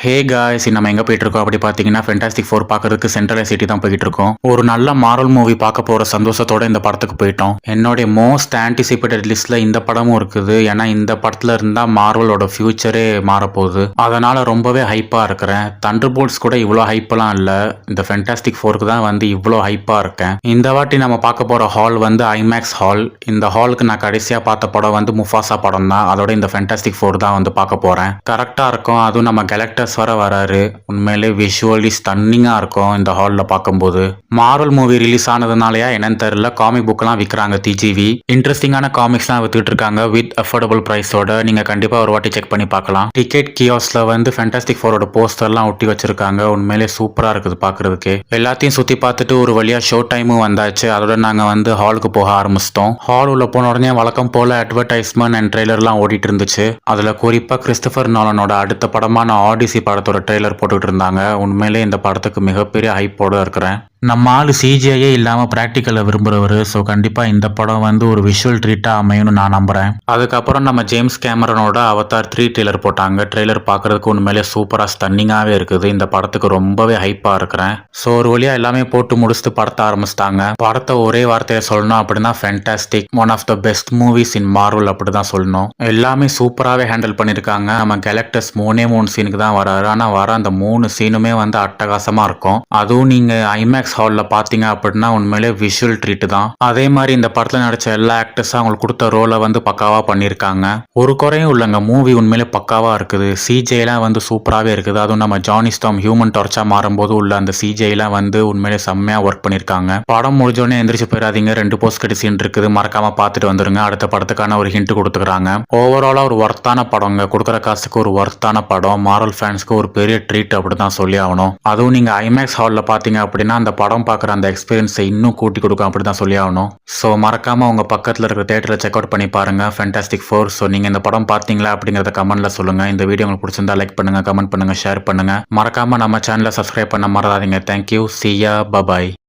Hey guys, நம்ம எங்கே போயிட்டு இருக்கோம் அப்படி பார்த்தீங்கன்னா ஃபென்டாஸ்டிக் ஃபோர் பார்க்கறதுக்கு சென்ட்ரல் சிட்டி தான் போயிட்டு இருக்கோம். ஒரு நல்ல மாரல் மூவி பார்க்க போகிற சந்தோஷத்தோட இந்த படத்துக்கு போயிட்டோம். என்னுடைய மோஸ்ட் ஆன்டிசிபேட்டட் லிஸ்ட்டில் இந்த படமும் இருக்குது. ஏன்னா இந்த படத்தில் இருந்தால் மார்வலோட ஃபியூச்சரே மாறப்போகுது. அதனால் ரொம்பவே ஹைப்பாக இருக்கிறேன். தண்டர் போல்ட்ஸ் கூட இவ்வளோ ஹைப்பெல்லாம் இல்லை. இந்த ஃபென்டாஸ்டிக் ஃபோருக்கு தான் வந்து இவ்வளோ ஹைப்பாக இருக்கேன். இந்த வாட்டி நம்ம பார்க்க போகிற ஹால் வந்து ஐமேக்ஸ் ஹால். இந்த ஹாலுக்கு நான் கடைசியாக பார்த்த படம் வந்து முஃபாசா படம் தான். அதோட இந்த ஃபென்டாஸ்டிக் ஃபோர் தான் வந்து பார்க்க போகிறேன். கரெக்டாக இருக்கும். அதுவும் நம்ம கேலக்டர்ஸ் வராரு. உண்மையிலே விஷுவலி ஸ்டன்னிங்கா இருக்கும் இந்த ஹாலில் பார்க்கும்போது. மார்வல் மூவி ரிலீஸ் ஆனதுனாலயா என்னன்னு தெரியல, காமிக் புக்லாம் விற்கிறாங்க. டிஜிவி இன்ட்ரெஸ்டிங்கான காமிக்ஸ்லாம் வித்துட்டு இருக்காங்க வித் அஃபோர்டபுள் பிரைஸோட. நீங்க கண்டிப்பா ஒரு வாட்டி செக் பண்ணி பார்க்கலாம். டிக்கெட் கியோஸ்ல வந்து ஃபென்டாஸ்டிக் ஃபோரோட போஸ்டர்லாம் ஒட்டி வச்சிருக்காங்க. உண்மையிலே சூப்பரா இருக்குது பார்க்கறதுக்கு. எல்லாத்தையும் சுத்தி பார்த்துட்டு ஒரு வழியா ஷோ டைமும் வந்தாச்சு. அதோட நாங்க வந்து ஹாலுக்கு போக ஆரம்பிச்சிட்டோம். ஹால் உள்ள போன உடனே வழக்கம் போல அட்வர்டைஸ்மெண்ட் அண்ட் ட்ரெய்லர்லாம் ஓடிட்டு இருந்துச்சு. அதுல குறிப்பா கிறிஸ்டோபர் நோலனோட அடுத்த படமான ஆடிசி படத்தோட ட்ரெய்லர் போட்டுக்கிட்டு இருந்தாங்க. உண்மையிலே இந்த படத்துக்கு மிகப்பெரிய ஹைப்போட இருக்கிறேன். நம்ம ஆள் சிஜிஐயே இல்லாமல் ப்ராக்டிக்கலை விரும்புகிறவர். ஸோ கண்டிப்பாக இந்த படம் வந்து ஒரு விஷுவல் ட்ரீட்டாக அமையும்னு நான் நம்புகிறேன். அதுக்கப்புறம் நம்ம ஜேம்ஸ் கேமரனோட அவதார் 3 ட்ரெய்லர் போட்டாங்க. ட்ரெய்லர் பார்க்குறதுக்கு உண்மையிலே சூப்பராக ஸ்டன்னிங்காகவே இருக்குது. இந்த படத்துக்கு ரொம்பவே ஹைப்பாக இருக்கிறேன். ஸோ ஒரு வழியாக எல்லாமே போட்டு முடிச்சுட்டு படத்தை ஆரம்பிச்சிட்டாங்க. படத்தை ஒரே வார்த்தையை சொல்லணும் அப்படின்னா fantastic, one of the best movies in Marvel அப்படி தான் சொல்லணும். எல்லாமே சூப்பராகவே ஹேண்டில் பண்ணியிருக்காங்க. நம்ம கேலக்டர்ஸ் 3 சீனுக்கு தான் வராரு. ஆனால் வர அந்த 3 சீனுமே வந்து அட்டகாசமாக இருக்கும். அதுவும் நீங்கள் ஐமேக்ஸ் ஹாலில் பார்த்தீங்க அப்படின்னா உண்மையிலே விஷுவல் ட்ரீட் தான். அதே மாதிரி இந்த படத்தில் நடிச்ச எல்லா ஆக்டர்ஸும் அவங்களுக்கு கொடுத்த ரோலை வந்து பக்காவாக பண்ணியிருக்காங்க. ஒரு குறையும் இல்லைங்க, மூவி உண்மையிலே பக்காவாக இருக்குது. சிஜேலாம் வந்து சூப்பராகவே இருக்குது. அதுவும் நம்ம ஜானி ஸ்டார்ம் ஹியூமன் டார்ச்சா மாறும்போது உள்ள அந்த சிஜேலாம் வந்து உண்மையிலே செம்மையாக ஒர்க் பண்ணியிருக்காங்க. படம் முடிஞ்சோடனே எந்திரிச்சு போயிடாதீங்க. 2 போஸ்ட் கட்டி சீன் இருக்குது, மறக்காம பார்த்துட்டு வந்துருங்க. அடுத்த படத்துக்கான ஒரு ஹிண்ட் கொடுத்துக்கிறாங்க. ஓவராலாக ஒரு ஒர்த்தான படங்க. கொடுக்குற காசுக்கு ஒரு ஒர்த்தான படம். மாரல் ஃபேன்ஸ்க்கு ஒரு பெரிய ட்ரீட் அப்படி தான் சொல்லி ஆகணும். அதுவும் நீங்கள் ஐமேக்ஸ் ஹாலில் பார்த்தீங்க அப்படின்னா அந்த படம் பார்க்குற அந்த எக்ஸ்பீரியன்ஸை இன்னும் கூட்டி கொடுக்கும் அப்படி தான் சொல்லி ஆகணும். ஸோ மறக்காமல் உங்கள் பக்கத்தில் இருக்கிற தேட்டரில் செக் அவுட் பண்ணி பாருங்கள் ஃபென்டாஸ்டிக் ஃபோர். ஸோ நீங்கள் இந்த படம் பார்த்தீங்களா அப்படிங்கிறத கமெண்ட்டில் சொல்லுங்கள். இந்த வீடியோ உங்களுக்கு பிடிச்சிருந்தா லைக் பண்ணுங்கள், கமெண்ட் பண்ணுங்கள், ஷேர் பண்ணுங்கள். மறக்காமல் நம்ம சேனலை சப்ஸ்கிரைப் பண்ண மறக்காதீங்க. Thank you. See ya. Bye bye.